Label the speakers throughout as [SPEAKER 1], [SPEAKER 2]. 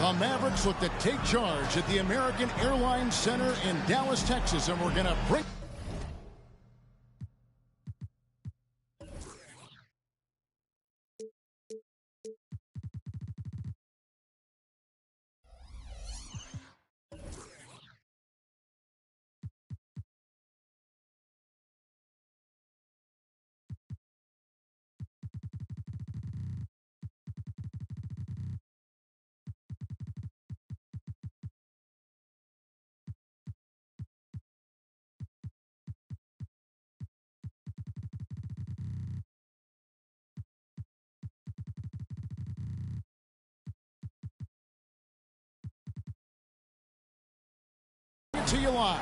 [SPEAKER 1] The Mavericks look to take charge at the American Airlines Center in Dallas, Texas, and we're going to bring... to you live.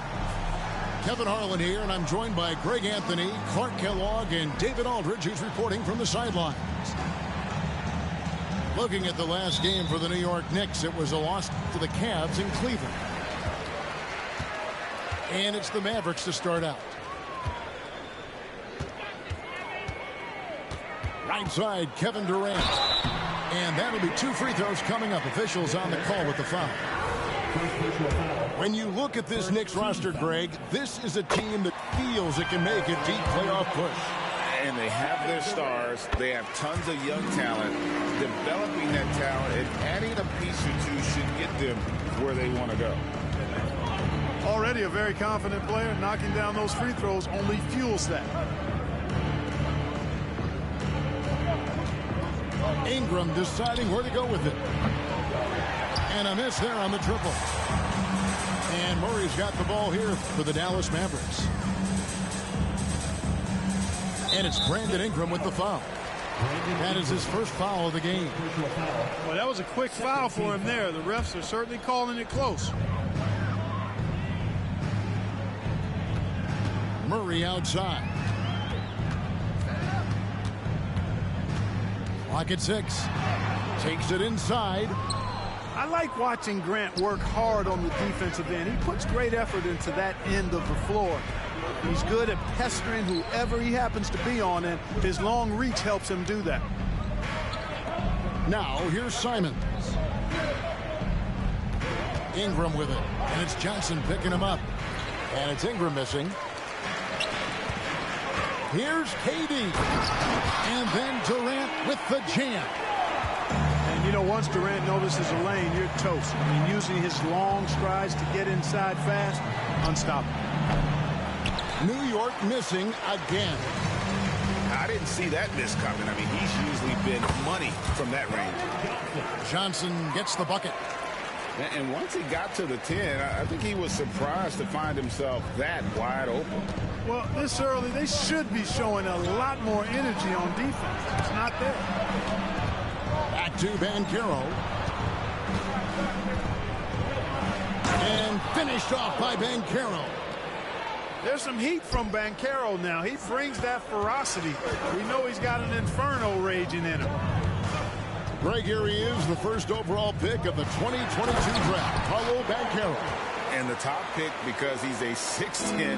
[SPEAKER 1] Kevin Harlan here, and I'm joined by Greg Anthony, Clark Kellogg, and David Aldridge, who's reporting from the sidelines. Looking at the last game for the New York Knicks, it was a loss to the Cavs in Cleveland. And it's the Mavericks to start out. Right side, Kevin Durant. And that'll be 2 free throws coming up. Officials on the call with the foul. When you look at this Knicks roster, Greg, this is a team that feels it can make a deep playoff push.
[SPEAKER 2] And they have their stars. They have tons of young talent. Developing that talent and adding a piece or two should get them where they want to go.
[SPEAKER 3] Already a very confident player. Knocking down those free throws only fuels that.
[SPEAKER 1] Ingram deciding where to go with it. And a miss there on the triple. And Murray's got the ball here for the Dallas Mavericks. And it's Brandon Ingram with the foul. That is his first foul of the game.
[SPEAKER 3] Well, that was a quick foul for him there. The refs are certainly calling it close.
[SPEAKER 1] Murray outside. Clock at 6. Takes it inside.
[SPEAKER 3] I like watching Grant work hard on the defensive end. He puts great effort into that end of the floor. He's good at pestering whoever he happens to be on, and his long reach helps him do that.
[SPEAKER 1] Now, here's Simons. Ingram with it, and it's Johnson picking him up. And it's Ingram missing. Here's KD. And then Durant with the jam.
[SPEAKER 3] And, you know, once Durant notices a lane, you're toast. I mean, using his long strides to get inside fast, unstoppable.
[SPEAKER 1] New York missing again.
[SPEAKER 2] I didn't see that miss coming. I mean, he's usually been money from that range.
[SPEAKER 1] Johnson gets the bucket.
[SPEAKER 2] And once he got to the 10, I think he was surprised to find himself that wide open.
[SPEAKER 3] Well, this early, they should be showing a lot more energy on defense. It's not there.
[SPEAKER 1] Back to Banchero. And finished off by Banchero.
[SPEAKER 3] There's some heat from Banchero now. He brings that ferocity. We know he's got an inferno raging in him.
[SPEAKER 1] Greg, here he is, the first overall pick of the 2022 draft, Paolo Banchero.
[SPEAKER 2] And the top pick because he's a 6'10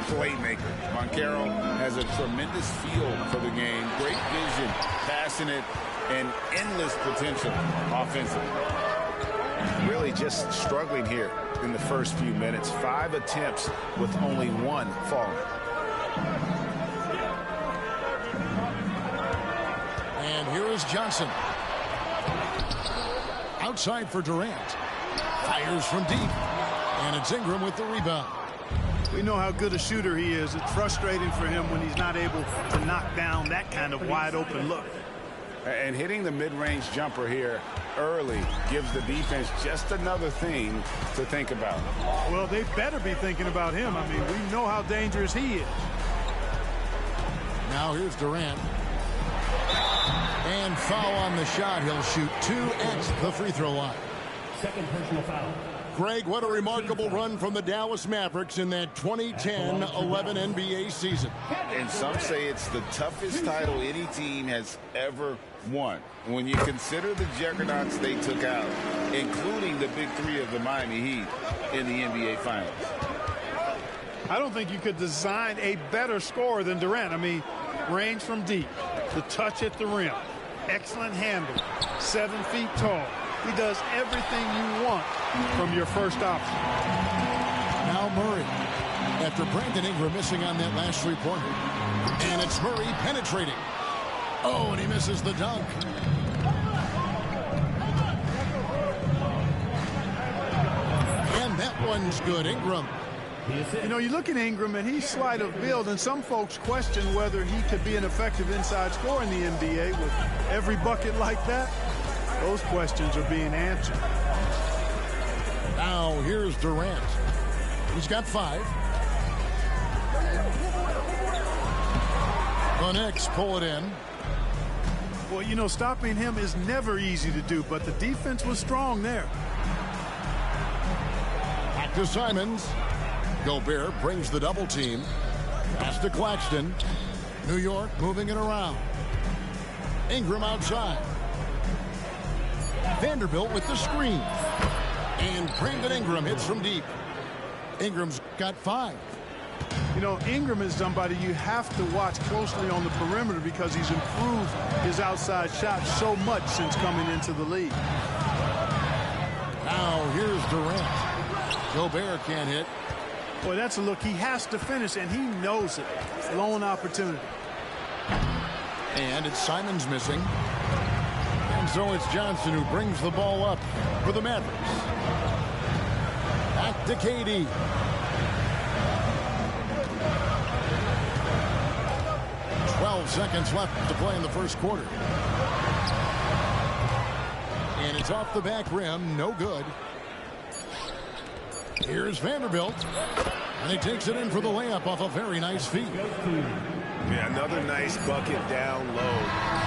[SPEAKER 2] playmaker. Banchero has a tremendous feel for the game, great vision, passing it, and endless potential offensively. Really just struggling here in the first few minutes. 5 attempts with only 1 falling.
[SPEAKER 1] And here is Johnson. Outside for Durant. Fires from deep. And it's Ingram with the rebound.
[SPEAKER 3] We know how good a shooter he is. It's frustrating for him when he's not able to knock down that kind of wide open look.
[SPEAKER 2] And hitting the mid-range jumper here early gives the defense just another thing to think about.
[SPEAKER 3] Well, they better be thinking about him. I mean, we know how dangerous he is.
[SPEAKER 1] Now here's Durant. And foul on the shot. He'll shoot 2 at the free throw line.
[SPEAKER 4] Second personal foul.
[SPEAKER 1] Greg, what a remarkable run from the Dallas Mavericks in that 2010-11 NBA season.
[SPEAKER 2] And some say it's the toughest title any team has ever won. When you consider the juggernauts they took out, including the big 3 of the Miami Heat in the NBA Finals.
[SPEAKER 3] I don't think you could design a better scorer than Durant. I mean, range from deep, the touch at the rim, excellent handle, 7 feet tall. He does everything you want from your first option.
[SPEAKER 1] Now Murray. After Brandon Ingram missing on that last three-pointer. And it's Murray penetrating. Oh, and he misses the dunk. And that one's good. Ingram.
[SPEAKER 3] You know, you look at Ingram, and he's slight of build, and some folks question whether he could be an effective inside scorer in the NBA with every bucket like that. Those questions are being answered.
[SPEAKER 1] Now here's Durant. He's got 5. The Knicks pull it in.
[SPEAKER 3] Well, you know, stopping him is never easy to do, but the defense was strong there.
[SPEAKER 1] Back to Simons. Gobert brings the double team. Pass to Claxton. New York moving it around. Ingram outside. Vanderbilt with the screen. And Brandon Ingram hits from deep. Ingram's got 5.
[SPEAKER 3] You know, Ingram is somebody you have to watch closely on the perimeter because he's improved his outside shot so much since coming into the league.
[SPEAKER 1] Now here's Durant. Gobert can't hit.
[SPEAKER 3] Boy, that's a look. He has to finish, and he knows it. Lone opportunity.
[SPEAKER 1] And it's Simons missing. And so it's Johnson who brings the ball up for the Mavericks. Back to KD. Seconds left to play in the first quarter. And it's off the back rim. No good. Here's Vanderbilt. And he takes it in for the layup off a very nice feed.
[SPEAKER 5] Yeah, another nice bucket down low.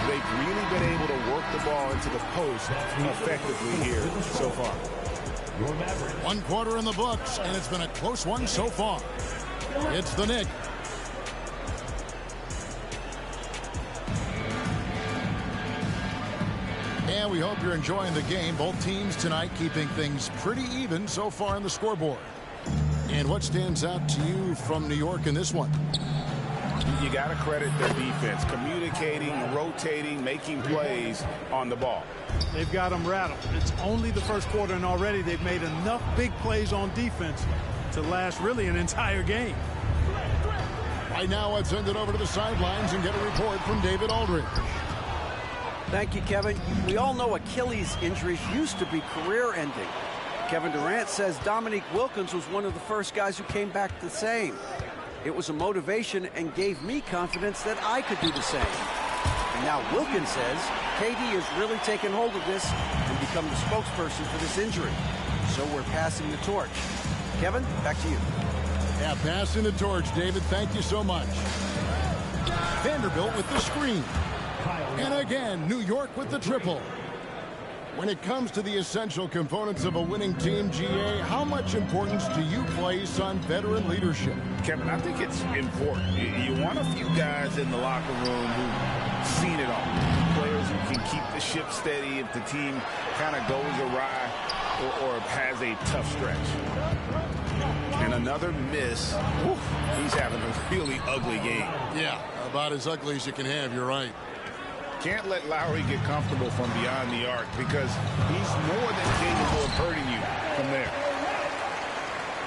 [SPEAKER 5] They've really been able to work the ball into the post effectively here so far.
[SPEAKER 1] 1 quarter in the books, and it's been a close one so far. It's the Knicks. And we hope you're enjoying the game. Both teams tonight keeping things pretty even so far on the scoreboard. And what stands out to you from New York in this one?
[SPEAKER 5] You got to credit their defense. Communicating, rotating, making plays on the ball.
[SPEAKER 3] They've got them rattled. It's only the first quarter, and already they've made enough big plays on defense to last really an entire game.
[SPEAKER 1] Right now, let's send it over to the sidelines and get a report from David Aldridge.
[SPEAKER 6] Thank you, Kevin. We all know Achilles injuries used to be career-ending. Kevin Durant says Dominique Wilkins was one of the first guys who came back the same. It was a motivation and gave me confidence that I could do the same. And now Wilkins says KD has really taken hold of this and become the spokesperson for this injury. So we're passing the torch. Kevin, back to you.
[SPEAKER 1] Yeah, passing the torch, David. Thank you so much. Vanderbilt with the screen. And again, New York with the triple. When it comes to the essential components of a winning team, GA, how much importance do you place on veteran leadership?
[SPEAKER 5] Kevin, I think it's important. You want a few guys in the locker room who've seen it all. Players who can keep the ship steady if the team kind of goes awry or has a tough stretch. And another miss. Whew, he's having a really ugly game.
[SPEAKER 1] Yeah, about as ugly as you can have, you're right.
[SPEAKER 5] Can't let Lowry get comfortable from beyond the arc because he's more than capable of hurting you from there.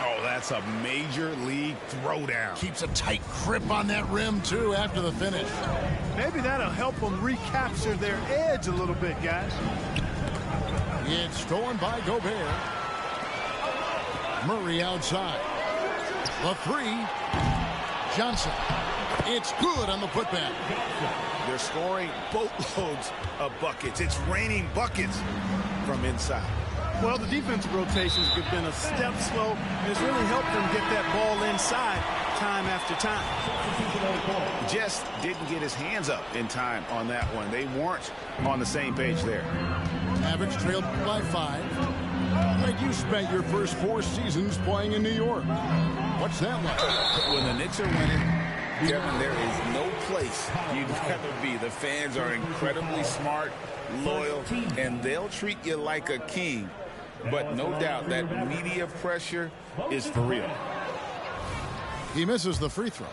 [SPEAKER 5] Oh, that's a major league throwdown.
[SPEAKER 1] Keeps a tight grip on that rim, too, after the finish.
[SPEAKER 3] Maybe that'll help them recapture their edge a little bit, guys.
[SPEAKER 1] It's stolen by Gobert. Murray outside. The 3. Johnson. It's good on the putback.
[SPEAKER 5] They're scoring boatloads of buckets. It's raining buckets from inside.
[SPEAKER 3] Well, the defensive rotations have been a step slow, and it's really helped them get that ball inside time after time.
[SPEAKER 5] Just didn't get his hands up in time on that one. They weren't on the same page there.
[SPEAKER 1] Mavericks trailed by 5. Like you spent your first 4 seasons playing in New York. What's that like?
[SPEAKER 5] When the Knicks are winning, Kevin, there is no place you'd rather be. The fans are incredibly smart, loyal, and they'll treat you like a king. But no doubt that media pressure is for real.
[SPEAKER 1] He misses the free throw.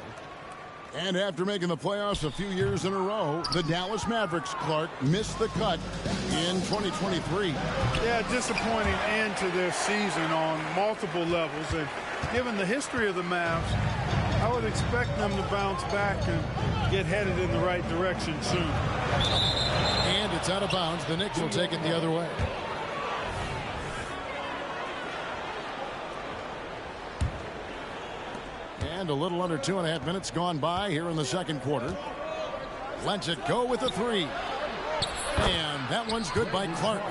[SPEAKER 1] And after making the playoffs a few years in a row, the Dallas Mavericks, Clark, missed the cut in 2023.
[SPEAKER 3] Yeah, disappointing end to their season on multiple levels. And given the history of the Mavs, I would expect them to bounce back and get headed in the right direction soon.
[SPEAKER 1] And it's out of bounds. The Knicks will take it the other way. And a little under 2.5 minutes gone by here in the second quarter. Lets it go with a three. And that one's good by Clark.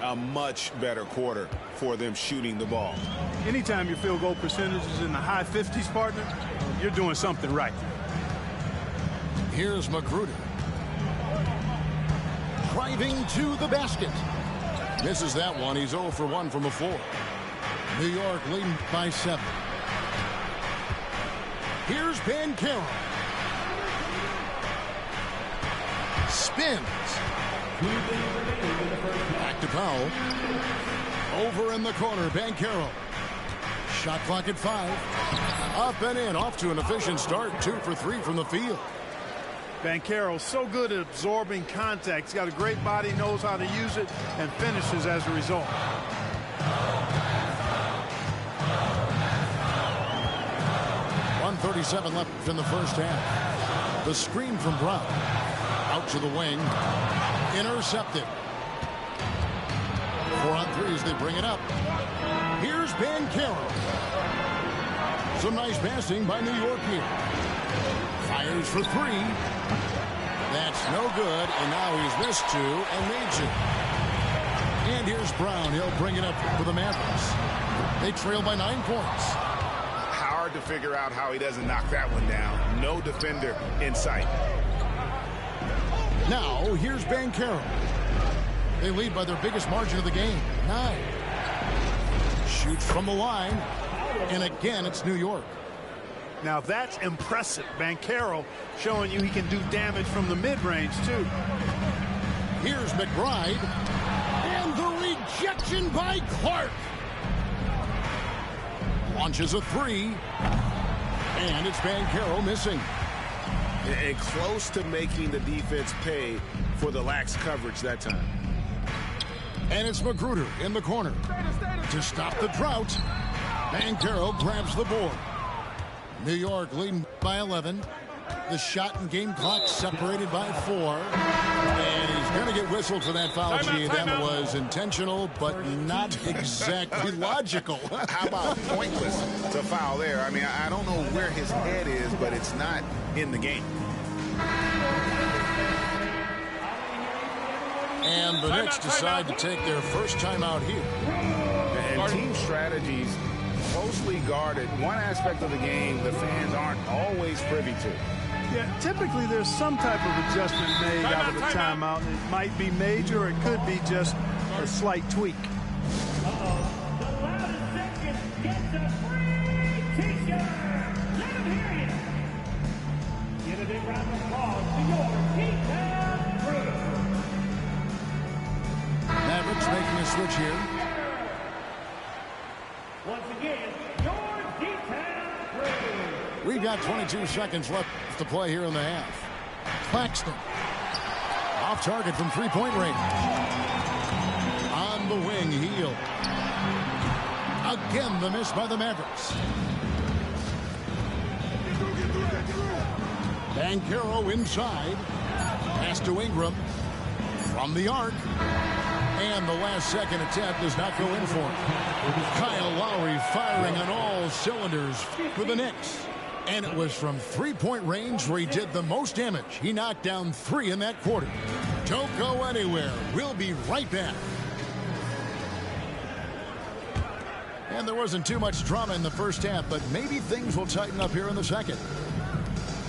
[SPEAKER 5] A much better quarter for them shooting the ball.
[SPEAKER 3] Anytime your field goal percentage is in the high 50s, partner, you're doing something right.
[SPEAKER 1] Here's Magruder. Driving to the basket. Misses that one. He's 0 for 1 from the floor. New York leading by 7. Here's Banchero. Spins. Back to Powell. Over in the corner, Banchero. Shot clock at 5. Up and in, off to an efficient start. 2 for 3 from the field.
[SPEAKER 3] Banchero so good at absorbing contact. He's got a great body, knows how to use it, and finishes as a result.
[SPEAKER 1] 1:37 left in the first half. The screen from Brown. Out to the wing. Intercepted. 4 on 3 as they bring it up. Here's Banchero. Some nice passing by New York here. Fires for 3. That's no good, and now he's missed 2 and made 2. And here's Brown. He'll bring it up for the Mavericks. They trail by 9 points.
[SPEAKER 5] Hard to figure out how he doesn't knock that one down. No defender in sight.
[SPEAKER 1] Now, here's Banchero. They lead by their biggest margin of the game, 9. Shoots from the line, and again, it's New York.
[SPEAKER 3] Now that's impressive. Banchero showing you he can do damage from the mid-range, too.
[SPEAKER 1] Here's McBride, and the rejection by Clark. Launches a 3, and it's Banchero missing.
[SPEAKER 5] And close to making the defense pay for the lax coverage that time.
[SPEAKER 1] And it's Magruder in the corner. To stop the drought, Banchero grabs the board. New York leading by 11. The shot and game clock separated by 4. And he's going to get whistled for that foul. Gee, that was intentional, but not exactly logical.
[SPEAKER 5] How about pointless to foul there? I mean, I don't know where his head is, but it's not in the game.
[SPEAKER 1] And the Knicks decide to take their first timeout here.
[SPEAKER 5] And team strategies closely guarded. One aspect of the game the fans aren't always privy to.
[SPEAKER 3] Yeah, typically there's some type of adjustment made out of a timeout. It might be major, or it could be just a slight tweak.
[SPEAKER 4] The loudest section gets a free T-shirt. Let them hear you. Give a big round of applause to your T-Town crew.
[SPEAKER 1] Mavericks making a switch here.
[SPEAKER 4] Once again, your T-Town crew.
[SPEAKER 1] We've got 22 seconds left to play here in the half. Claxton. Off target from three-point range. On the wing, Heel. Again, the miss by the Mavericks. Banchero inside. Pass to Ingram. From the arc. And the last second attempt does not go in for him. Kyle Lowry firing on all cylinders for the Knicks. And it was from three-point range where he did the most damage. He knocked down 3 in that quarter. Don't go anywhere. We'll be right back. And there wasn't too much drama in the first half, but maybe things will tighten up here in the second.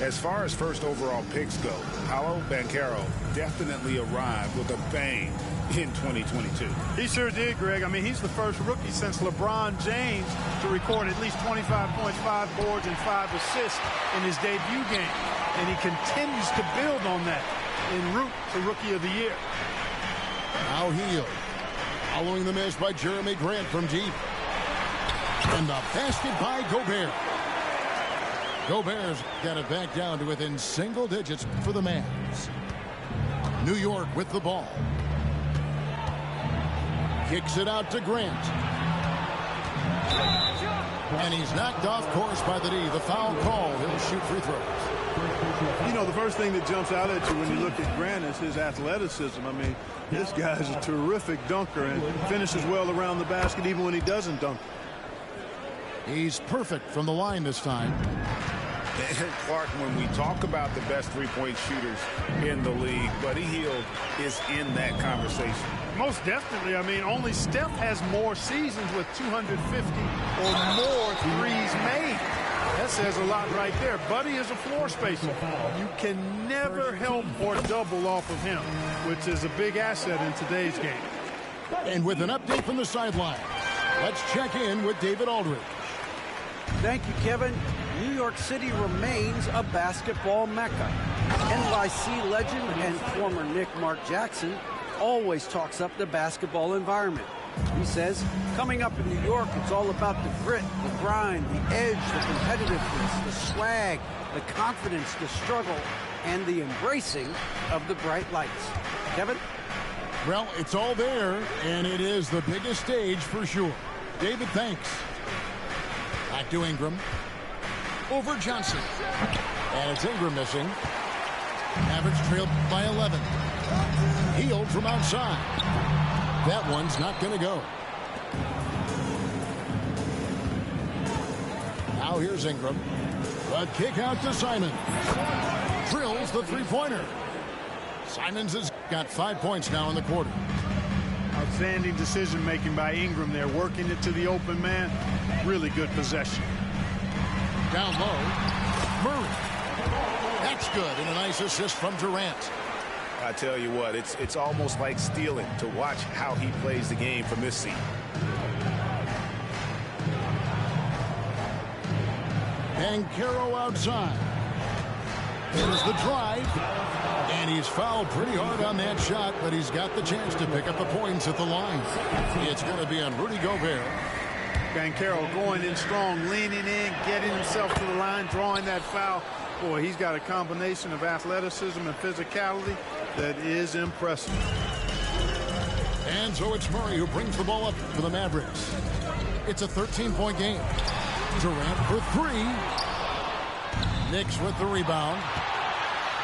[SPEAKER 5] As far as first overall picks go, Paolo Banchero definitely arrived with a bang in 2022.
[SPEAKER 3] He sure did, Greg. I mean, he's the first rookie since LeBron James to record at least 25 points, 5 boards, and 5 assists in his debut game. And he continues to build on that en route to Rookie of the Year.
[SPEAKER 1] Now Heel. Following the miss by Jeremy Grant from deep. And the basket by Gobert. Gobert's got it back down to within single digits for the Mavs. New York with the ball. Kicks it out to Grant. And he's knocked off course by the D. The foul call. He'll shoot free throws.
[SPEAKER 3] You know, the first thing that jumps out at you when you look at Grant is his athleticism. I mean, this guy is a terrific dunker and finishes well around the basket even when he doesn't dunk.
[SPEAKER 1] He's perfect from the line this time.
[SPEAKER 5] Clark, when we talk about the best three-point shooters in the league, Buddy Hield is in that conversation.
[SPEAKER 3] Most definitely. I mean, only Steph has more seasons with 250 or more threes made. That says a lot right there. Buddy is a floor spacer. You can never help or double off of him, which is a big asset in today's game.
[SPEAKER 1] And with an update from the sideline, let's check in with David Aldridge.
[SPEAKER 6] Thank you, Kevin. New York City remains a basketball mecca. NYC legend and former Knick Mark Jackson always talks up the basketball environment. He says, coming up in New York, it's all about the grit, the grind, the edge, the competitiveness, the swag, the confidence, the struggle, and the embracing of the bright lights. Kevin?
[SPEAKER 1] Well, it's all there, and it is the biggest stage for sure. David, thanks. Back to Ingram. Over Johnson. And it's Ingram missing. Mavericks trailed by 11. Hield from outside. That one's not going to go. Now here's Ingram. A kick out to Simon. Drills the three-pointer. Simons has got 5 points now in the quarter.
[SPEAKER 3] Outstanding decision-making by Ingram there, working it to the open man. Really good possession.
[SPEAKER 1] Down low. Murray. That's good, and a nice assist from Durant.
[SPEAKER 5] I tell you what, it's almost like stealing to watch how he plays the game from this seat.
[SPEAKER 1] Banchero outside. There's the drive. And he's fouled pretty hard on that shot, but he's got the chance to pick up the points at the line. It's going to be on Rudy Gobert.
[SPEAKER 3] Banchero going in strong, leaning in, getting himself to the line, drawing that foul. Boy, he's got a combination of athleticism and physicality that is impressive.
[SPEAKER 1] And so it's Murray who brings the ball up for the Mavericks. It's a 13-point game. Durant for three. Knicks with the rebound.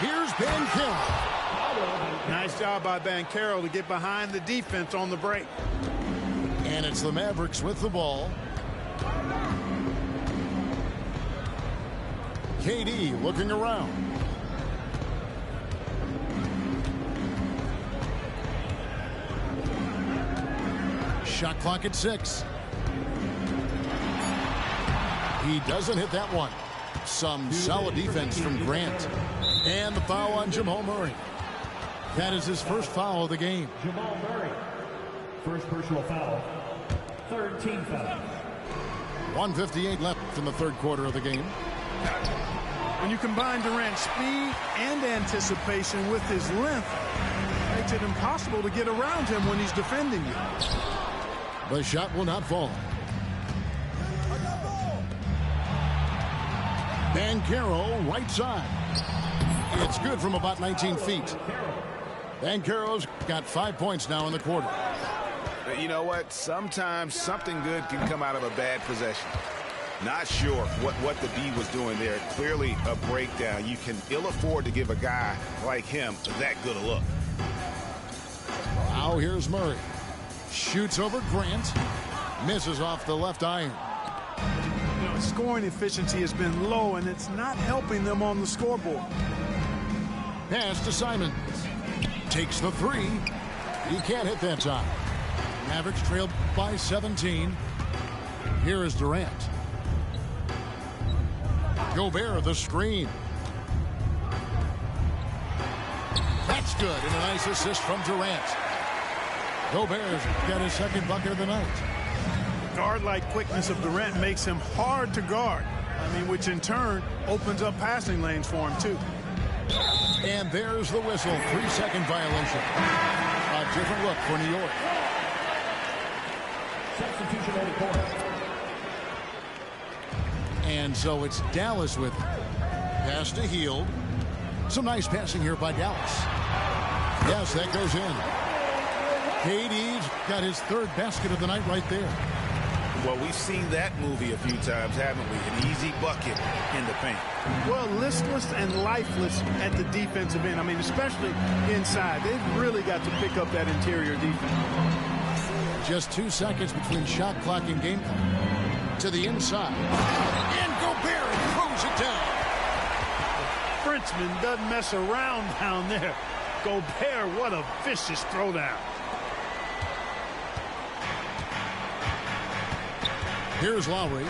[SPEAKER 1] Here's Banchero.
[SPEAKER 3] Nice job by Banchero to get behind the defense on the break.
[SPEAKER 1] And it's the Mavericks with the ball. KD looking around. Shot clock at 6. He doesn't hit that one. Some solid defense from Grant. And the foul on Jamal Murray. That is his first foul of the game.
[SPEAKER 4] Jamal Murray, first personal foul, third team foul.
[SPEAKER 1] 1:58 left in the third quarter of the game.
[SPEAKER 3] When you combine Durant's speed and anticipation with his length, it makes it impossible to get around him when he's defending you.
[SPEAKER 1] The shot will not fall. Banchero right side. It's good from about 19 feet. Banchero's got 5 points now in the quarter.
[SPEAKER 5] You know what? Sometimes something good can come out of a bad possession. Not sure what the D was doing there. Clearly a breakdown. You can ill afford to give a guy like him that good a look.
[SPEAKER 1] Now here's Murray. Shoots over Grant. Misses off the left iron.
[SPEAKER 3] You know, scoring efficiency has been low, and it's not helping them on the scoreboard.
[SPEAKER 1] Pass to Simons. Takes the three. He can't hit that time. Mavericks trailed by 17. Here is Durant. Gobert, the screen. That's good, and a nice assist from Durant. Gobert's got his second bucket of the night.
[SPEAKER 3] Guard-like quickness of Durant makes him hard to guard. I mean, which in turn opens up passing lanes for him, too.
[SPEAKER 1] And there's the whistle. 3-second violation. A different look for New York.
[SPEAKER 4] Substitution on the court.
[SPEAKER 1] And so it's Dallas with it. Pass to Hield. Some nice passing here by Dallas. Yes, that goes in. KD's got his third basket of the night right there.
[SPEAKER 5] Well, we've seen that movie a few times, haven't we? An easy bucket in the paint.
[SPEAKER 3] Well, listless and lifeless at the defensive end. I mean, especially inside. They've really got to pick up that interior defense.
[SPEAKER 1] Just 2 seconds between shot clock and game clock. To the inside. And Gobert throws it down.
[SPEAKER 3] Frenchman doesn't mess around down there. Gobert, what a vicious throwdown.
[SPEAKER 1] Here's Lowry.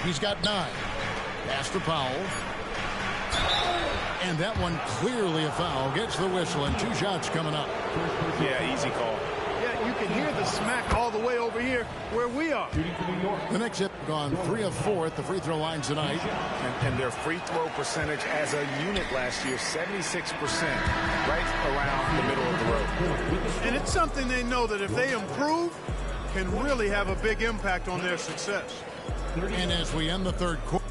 [SPEAKER 1] He's got 9. Pass to Powell. And that one clearly a foul. Gets the whistle and 2 shots coming up.
[SPEAKER 5] Yeah, easy call.
[SPEAKER 3] Yeah, you can hear the smack all the way over here where we are.
[SPEAKER 1] The Knicks have gone 3 of 4 at the free throw line tonight.
[SPEAKER 5] And their free throw percentage as a unit last year, 76%, right around the middle of the road.
[SPEAKER 3] And it's something they know that if they improve, can really have a big impact on their success.
[SPEAKER 1] And as we end the third quarter.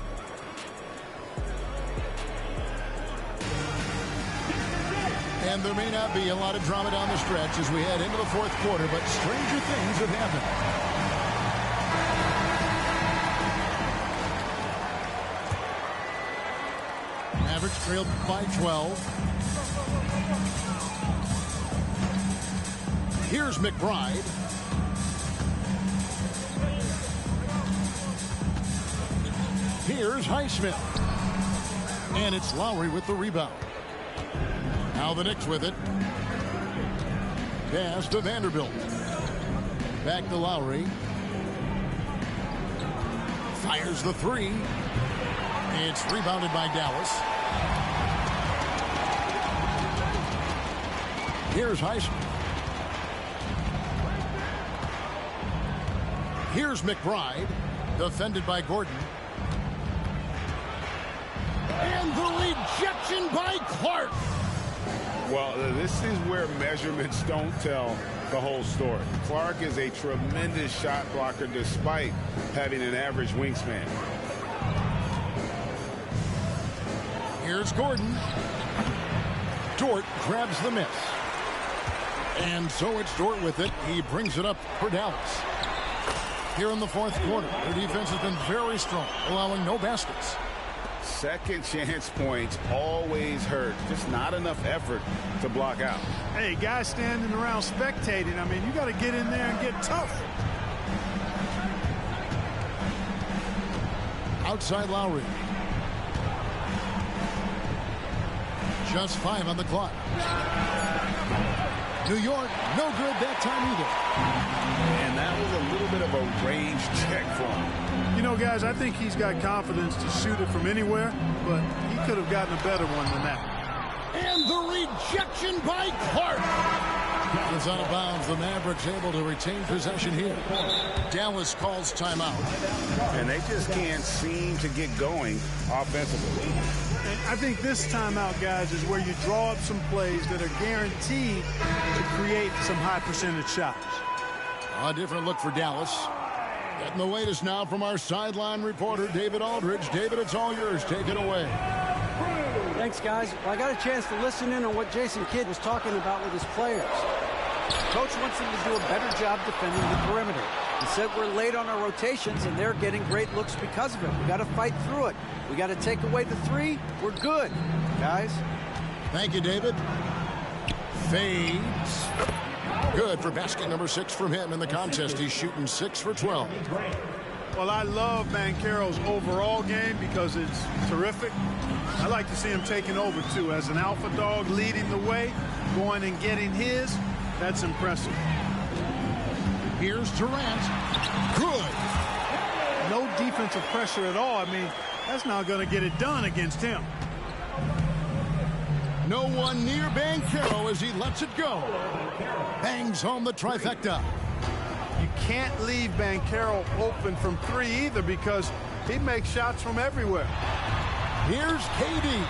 [SPEAKER 1] And there may not be a lot of drama down the stretch as we head into the fourth quarter, but stranger things have happened. Mavericks trailed by 12. Here's McBride. Here's Highsmith. And it's Lowry with the rebound. Now the Knicks with it. Pass to Vanderbilt. Back to Lowry. Fires the 3. It's rebounded by Dallas. Here's Highsmith. Here's McBride. Defended by Gordon. And the rejection by Clark.
[SPEAKER 5] Well, this is where measurements don't tell the whole story. Clark is a tremendous shot blocker despite having an average wingspan.
[SPEAKER 1] Here's Gordon. Dort grabs the miss. And so it's Dort with it. He brings it up for Dallas. Here in the fourth quarter, their defense has been very strong, allowing no baskets.
[SPEAKER 5] Second chance points always hurt. Just not enough effort to block out.
[SPEAKER 3] Hey, guys standing around spectating, I mean, you got to get in there and get tough.
[SPEAKER 1] Outside Lowry. Just 5 on the clock. New York, no good that time either.
[SPEAKER 5] And that was a little bit of a range check for him.
[SPEAKER 3] You know, guys, I think he's got confidence to shoot it from anywhere, but he could have gotten a better one than that.
[SPEAKER 1] And the rejection by Clark. It's out of bounds. The Mavericks able to retain possession here. Dallas calls timeout.
[SPEAKER 5] And they just can't seem to get going offensively.
[SPEAKER 3] And I think this timeout, guys, is where you draw up some plays that are guaranteed to create some high percentage shots.
[SPEAKER 1] A different look for Dallas. Getting the latest now from our sideline reporter, David Aldridge. David, it's all yours. Take it away.
[SPEAKER 6] Thanks, guys. Well, I got a chance to listen in on what Jason Kidd was talking about with his players. Coach wants them to do a better job defending the perimeter. He said we're late on our rotations, and they're getting great looks because of it. We got to fight through it. We got to take away the 3. We're good, guys.
[SPEAKER 1] Thank you, David. Fades. Good for basket number 6 from him in the contest. He's shooting 6 for 12.
[SPEAKER 3] Well, I love Banchero's overall game because it's terrific. I like to see him taking over, too. As an alpha dog leading the way, going and getting his, that's impressive.
[SPEAKER 1] Here's Durant. Good.
[SPEAKER 3] No defensive pressure at all. I mean, that's not going to get it done against him.
[SPEAKER 1] No one near Banchero as he lets it go. Bangs home the trifecta.
[SPEAKER 3] You can't leave Banchero open from 3 either because he makes shots from everywhere.
[SPEAKER 1] Here's KD.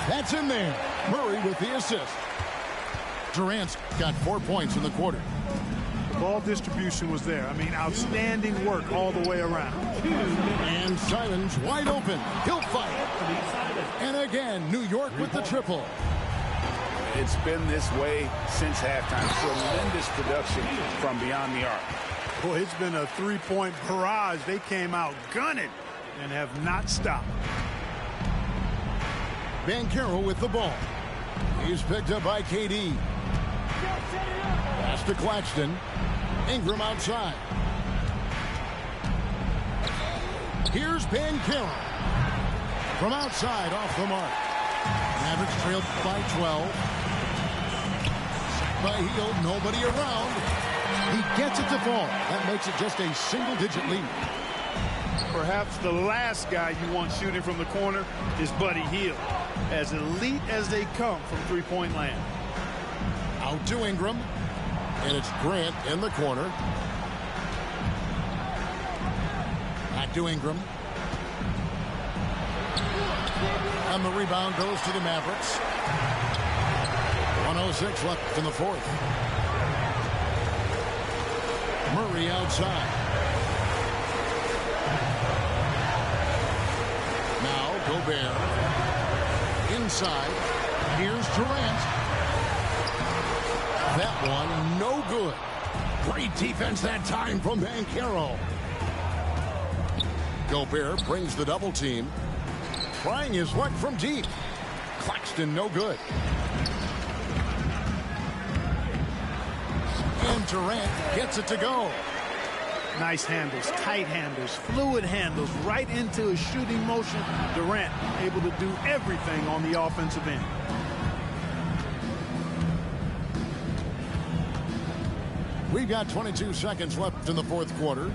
[SPEAKER 1] That's in there. Murray with the assist. Durant's got 4 points in the quarter.
[SPEAKER 3] Ball distribution was there. I mean, outstanding work all the way around.
[SPEAKER 1] And Simon's wide open. He'll fight. And again, New York with the triple.
[SPEAKER 5] It's been this way since halftime. Tremendous production from beyond the arc.
[SPEAKER 3] Boy, it's been a three-point barrage. They came out gunning and have not stopped.
[SPEAKER 1] Banchero with the ball. He's picked up by KD. Pass to Claxton. Ingram outside. Here's Banchero. From outside, off the mark. Mavericks trailed by 12. By Hield, nobody around. He gets it to fall. That makes it just a single-digit lead.
[SPEAKER 3] Perhaps the last guy you want shooting from the corner is Buddy Hield. As elite as they come from three-point land.
[SPEAKER 1] Out to Ingram. And it's Grant in the corner. Back to Ingram. And the rebound goes to the Mavericks. 1:06 left in the fourth. Murray outside. Now Gobert. Inside. Here's Durant. That one, no good. Great defense that time from Banchero. Gobert brings the double team. Trying his luck from deep. Claxton, no good. And Durant gets it to go.
[SPEAKER 3] Nice handles, tight handles, fluid handles, right into a shooting motion. Durant able to do everything on the offensive end.
[SPEAKER 1] We've got 22 seconds left in the fourth quarter.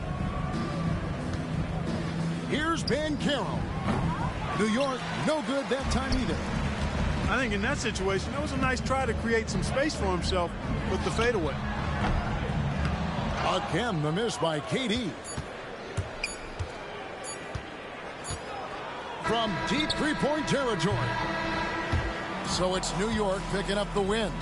[SPEAKER 1] Here's Banchero. New York, no good that time either.
[SPEAKER 3] I think in that situation, that was a nice try to create some space for himself with the fadeaway.
[SPEAKER 1] Again, the miss by KD. From deep three-point territory. So it's New York picking up the win.